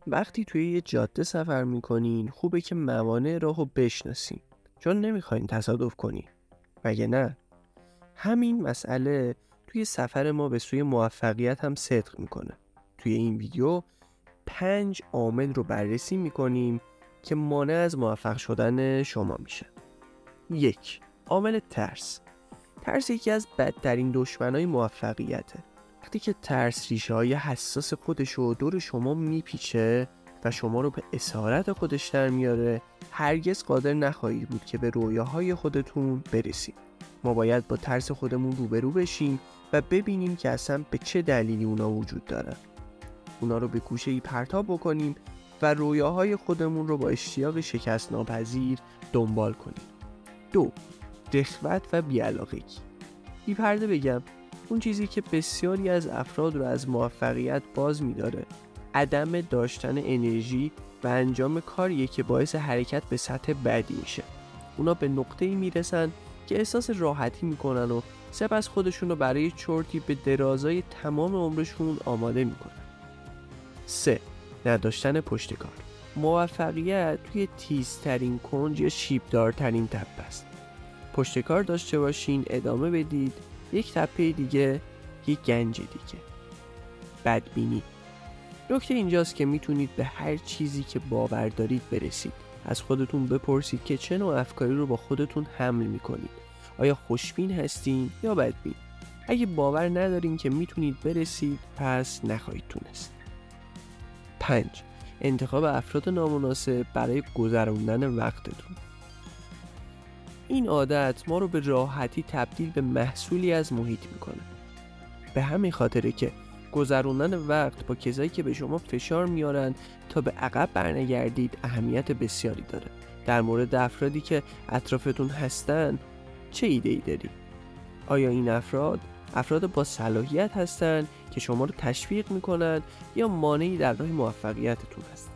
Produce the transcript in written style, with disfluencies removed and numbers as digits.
وقتی توی یه جاده سفر میکنین خوبه که موانع راهو بشناسین، چون نمیخواین تصادف کنین. مگه نه؟ همین مسئله توی سفر ما به سوی موفقیت هم صدق میکنه. توی این ویدیو 5 عامل رو بررسی میکنیم که مانع از موفق شدن شما میشه. 1. عامل ترس. ترس یکی از بدترین دشمنای موفقیته. وقتی که ترس ریشه های حساس خودشو دور شما میپیچه و شما رو به اسارت خودش در میاره، هرگز قادر نخواهید بود که به رویاهای خودتون برسید. ما باید با ترس خودمون روبرو بشیم و ببینیم که اصلا به چه دلیلی اونا وجود دارن. اونا رو به گوشه‌ای پرتاب بکنیم و رویاهای خودمون رو با اشتیاق شکست ناپذیر دنبال کنیم. 2. رغبت و بی‌علاقگی. بی پرده بگم، اون چیزی که بسیاری از افراد رو از موفقیت باز می‌داره، عدم داشتن انرژی و انجام کاریه که باعث حرکت به سطح بعدی میشه. اونا به نقطه‌ای میرسن که احساس راحتی میکنن و سپس خودشون رو برای چرتی به درازای تمام عمرشون آماده میکنن. 3. نداشتن پشتکار. موفقیت توی تیزترین کنج یا شیبدارترین تپه است. پشتکار داشته باشین، ادامه بدید، یک تپه دیگه، یک گنج دیگه. بدبینی. نکته اینجاست که میتونید به هر چیزی که باور دارید برسید. از خودتون بپرسید که چه نوع افکاری رو با خودتون حمل میکنید. آیا خوشبین هستین یا بدبین؟ اگه باور ندارین که میتونید برسید، پس نخواهید تونست. 5. انتخاب افراد نامناسب برای گذروندن وقتتون. این عادت ما رو به راحتی تبدیل به محصولی از محیط میکنه. به همین خاطره که گذروندن وقت با کسایی که به شما فشار میارن تا به عقب برنگردید اهمیت بسیاری داره. در مورد افرادی که اطرافتون هستن چه ایده‌ای داری؟ آیا این افراد با صلاحیت هستن که شما رو تشویق میکنن یا مانعی در راه موفقیتتون هستن؟